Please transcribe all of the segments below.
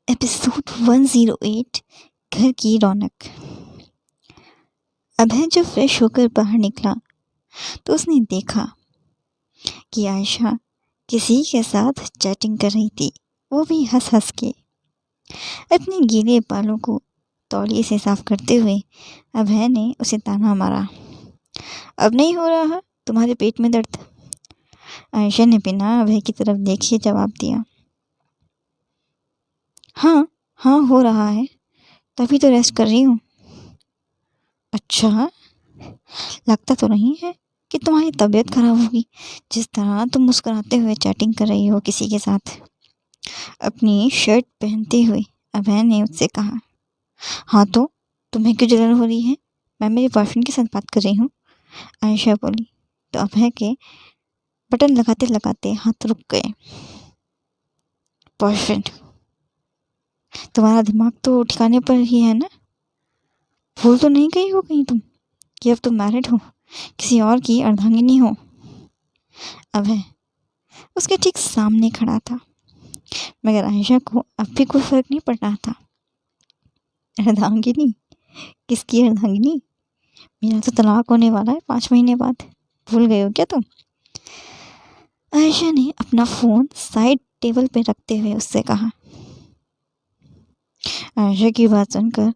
Episode 108 घर की रौनक। अभय जब फ्रेश होकर बाहर निकला तो उसने देखा कि आयशा किसी के साथ चैटिंग कर रही थी, वो भी हंस हंस के। अपने गीले बालों को तौलिए से साफ करते हुए अभय ने उसे ताना मारा, अब नहीं हो रहा तुम्हारे पेट में दर्द? आयशा ने बिना अभय की तरफ देखे जवाब दिया, हाँ हाँ हो रहा है, तभी तो रेस्ट कर रही हूँ। अच्छा, लगता तो नहीं है कि तुम्हारी तबीयत खराब होगी, जिस तरह तुम मुस्कुराते हुए चैटिंग कर रही हो किसी के साथ। अपनी शर्ट पहनते हुए अभय ने उससे कहा। हाँ तो तुम्हें क्यों जलन हो रही है? मैं मेरे बॉयफ्रेंड के साथ बात कर रही हूँ, आयशा बोली। तो अभय के बटन लगाते लगाते हाथ रुक गए। बॉयफ्रेंड? तुम्हारा दिमाग तो ठिकाने पर ही है ना? भूल तो नहीं गई हो कहीं तुम कि अब तुम मैरिड हो, किसी और की अर्धांगिनी हो? अभय उसके ठीक सामने खड़ा था, मगर आयशा को अब भी कोई फर्क नहीं पड़ रहा था। अर्धांगिनी? किसकी अर्धांगिनी? मेरा तो तलाक होने वाला है 5 महीने बाद, भूल गए हो क्या तुम? आयशा ने अपना फ़ोन साइड टेबल पे रखते हुए उससे कहा। आयशा की बात सुनकर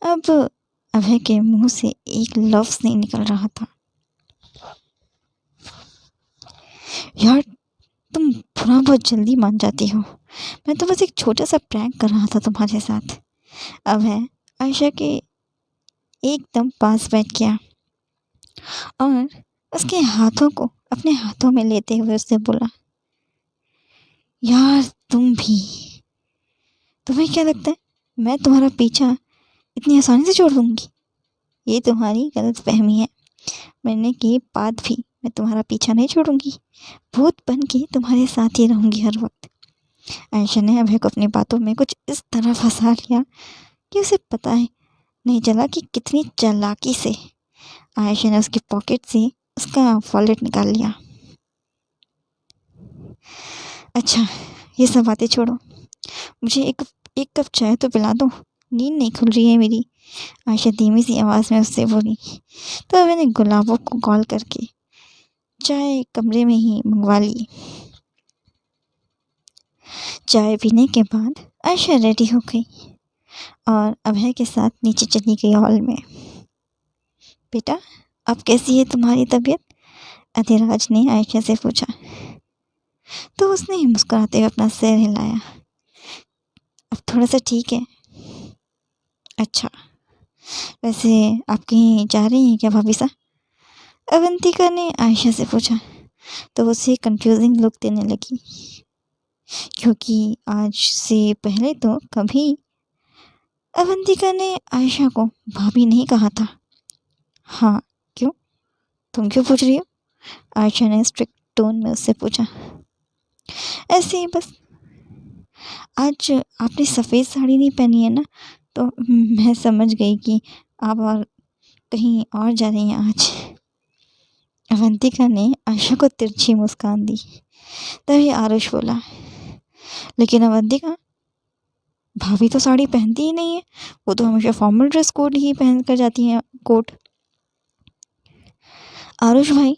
अब अभय के मुंह से एक लफ्ज़ नहीं निकल रहा था। यार तुम बुरा बहुत जल्दी मान जाती हो, मैं तो बस एक छोटा सा प्रैंक कर रहा था तुम्हारे साथ। अभय आयशा के एकदम पास बैठ गया और उसके हाथों को अपने हाथों में लेते हुए उससे बोला, यार तुम्हें क्या लगता है मैं तुम्हारा पीछा इतनी आसानी से छोड़ दूंगी? ये तुम्हारी गलत फहमी है। मरने के बाद भी मैं तुम्हारा पीछा नहीं छोड़ूंगी, भूत बन के तुम्हारे साथ ही रहूंगी हर वक्त। आयशा ने अभय को अपनी बातों में कुछ इस तरह फंसा लिया कि उसे पता है नहीं चला कि कितनी चालाकी से आयशा ने उसकी पॉकेट से उसका वॉलेट निकाल लिया। अच्छा ये सब बातें छोड़ो, मुझे एक कप चाय तो पिला दो, नींद नहीं खुल रही है मेरी, आयशा धीमी सी आवाज़ में उससे बोली। तो मैंने गुलाबों को कॉल करके चाय कमरे में ही मंगवा ली। चाय पीने के बाद आयशा रेडी हो गई और अभय के साथ नीचे चली गई हॉल में। बेटा अब कैसी है तुम्हारी तबीयत? अधिराज ने आयशा से पूछा। तो उसने मुस्कुराते हुए अपना सिर हिलाया, अब थोड़ा सा ठीक है। अच्छा वैसे आप कहीं जा रही हैं क्या भाभी साहब? अवंतिका ने आयशा से पूछा। तो उसे कंफ्यूजिंग लुक देने लगी, क्योंकि आज से पहले तो कभी अवंतिका ने आयशा को भाभी नहीं कहा था। हाँ क्यों, तुम क्यों पूछ रही हो? आयशा ने स्ट्रिक्ट टोन में उससे पूछा। ऐसे ही बस, आज आपने सफ़ेद साड़ी नहीं पहनी है ना, तो मैं समझ गई कि आप और कहीं और जा रही हैं आज। अवंतिका ने आयशा को तिरछी मुस्कान दी। तभी आरुष बोला, लेकिन अवंतिका भाभी तो साड़ी पहनती ही नहीं है, वो तो हमेशा फॉर्मल ड्रेस कोड ही पहन कर जाती हैं, कोट। आरुष भाई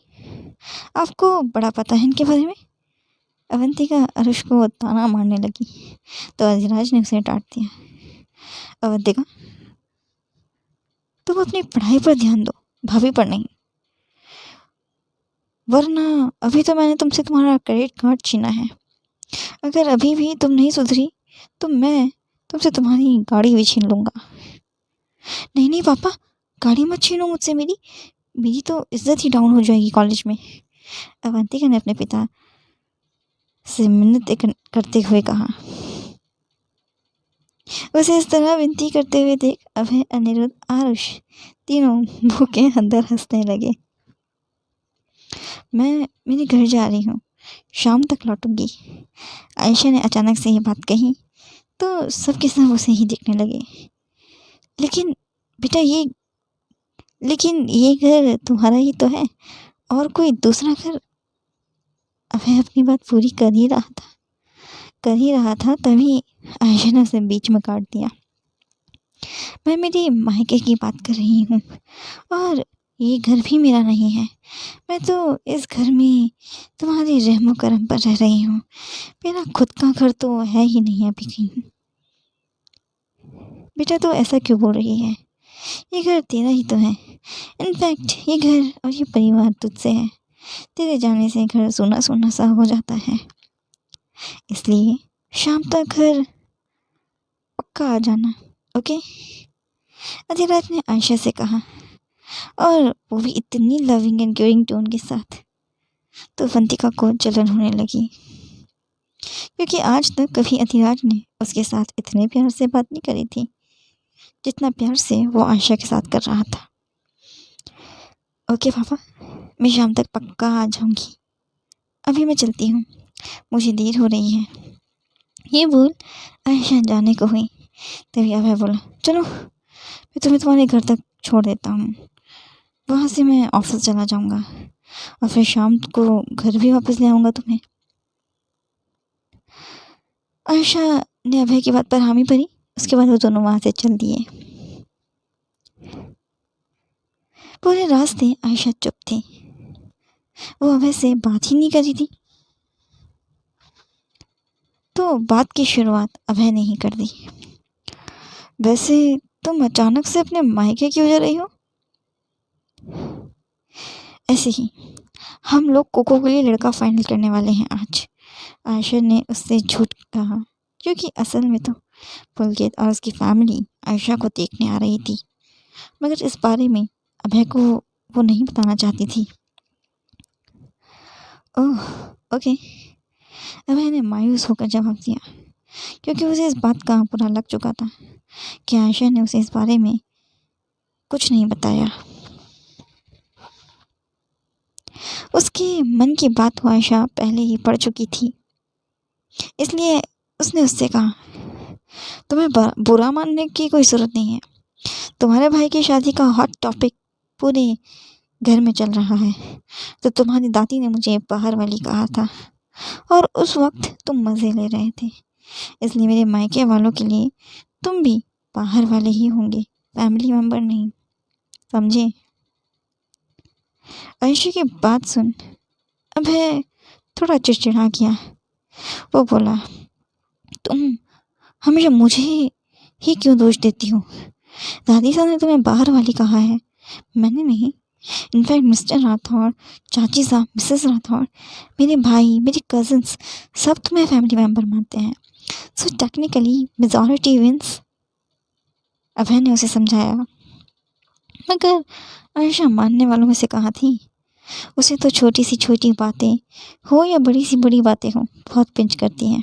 आपको बड़ा पता है इनके बारे में? अवंतिका आरुष को ताना मारने लगी, तो अधिराज ने उसे डांट दिया। अवंतिका तुम अपनी पढ़ाई पर ध्यान दो, भाभी पर नहीं, वरना अभी तो मैंने तुमसे तुम्हारा क्रेडिट कार्ड छीना है। अगर अभी भी तुम नहीं सुधरी तो मैं तुमसे तुम्हारी गाड़ी भी छीन लूँगा। नहीं नहीं पापा, गाड़ी मत छीनो मुझसे, मेरी तो इज्जत ही डाउन हो जाएगी कॉलेज में। अवंतिका ने अपने पिता से मिन्नत करते हुए कहा। उसे इस तरह विनती करते हुए देख अभय, अनिरुद्ध, आरुष तीनों भूखे अंदर हंसने लगे। मैं मेरे घर जा रही हूँ, शाम तक लौटूंगी। आयशा ने अचानक से ये बात कही तो सबके सब उसे ही देखने लगे। लेकिन बेटा ये घर तुम्हारा ही तो है, और कोई दूसरा घर? अभय अपनी बात पूरी कर ही रहा था तभी आयशा ने उसे बीच में काट दिया। मैं मेरी मायके की बात कर रही हूँ और ये घर भी मेरा नहीं है। मैं तो इस घर में तुम्हारी रहमो करम पर रह रही हूँ। मेरा खुद का घर तो है ही नहीं अभी कहीं। बेटा तो ऐसा क्यों बोल रही है? ये घर तेरा ही तो है। इनफैक्ट ये घर और ये परिवार तुझसे है। तेरे जाने से घर सूना सूना सा हो जाता है। इसलिए शाम तक घर पक्का आ जाना, ओके? अधिराज ने आयशा से कहा, और वो भी इतनी लविंग एंड केयरिंग टोन के साथ। तो अवंतिका को जलन होने लगी, क्योंकि आज तक कभी अधिराज ने उसके साथ इतने प्यार से बात नहीं करी थी जितना प्यार से वो आयशा के साथ कर रहा था। ओके पापा, मैं शाम तक पक्का आ जाऊंगी। अभी मैं चलती हूँ, मुझे देर हो रही है। ये बोल आयशा जाने को हुई। तभी अभय बोला, चलो मैं तुम्हें तुम्हारे घर तक छोड़ देता हूँ। वहाँ से मैं ऑफिस चला जाऊँगा और फिर शाम को घर भी वापस ले आऊँगा तुम्हें। आयशा ने अभय की बात पर हामी भरी। उसके बाद वो दोनों वहाँ से चल दिए। पूरे रास्ते आयशा चुप थी। वो अभय से बात ही नहीं कर रही थी। तो बात की शुरुआत अभय ने ही कर दी। वैसे तुम अचानक से अपने मायके क्यों जा रही हो? ऐसे ही, हम लोग कोको के लिए लड़का फाइनल करने वाले हैं आज। आयशा ने उससे झूठ कहा, क्योंकि असल में तो पुलकित और उसकी फैमिली आयशा को देखने आ रही थी, मगर इस बारे में अभय को वो नहीं बताना चाहती थी। ओह ओके, अभय ने मायूस होकर जवाब दिया, क्योंकि उसे इस बात का बुरा लग चुका था कि आयशा ने उसे इस बारे में कुछ नहीं बताया। उसके मन की बात वो आयशा पहले ही पढ़ चुकी थी, इसलिए उसने उससे कहा, तुम्हें बुरा मानने की कोई ज़रूरत नहीं है। तुम्हारे भाई की शादी का हॉट टॉपिक पूरे घर में चल रहा है। तो तुम्हारी दादी ने मुझे बाहर वाली कहा था और उस वक्त तुम मज़े ले रहे थे, इसलिए मेरे मायके वालों के लिए तुम भी बाहर वाले ही होंगे, फैमिली मेम्बर नहीं, समझे? आयशा की बात सुन अभय थोड़ा चिड़चिड़ा गया। वो बोला, तुम हमेशा मुझे ही क्यों दोष देती हो? दादी साहब ने तुम्हें बाहर वाली कहा है, मैंने नहीं। इनफैक्ट मिस्टर राठौर, चाची साहब, मिसेस राठौर, मेरे भाई, मेरे कज़न्स सब तुम्हें फैमिली मेम्बर मानते हैं। So technically majority wins. Abhay ने उसे समझाया, मगर आयशा मानने वालों में से कहा थी। उसे तो छोटी सी छोटी बातें हो या बड़ी सी बड़ी बातें हो बहुत पिंच करती हैं।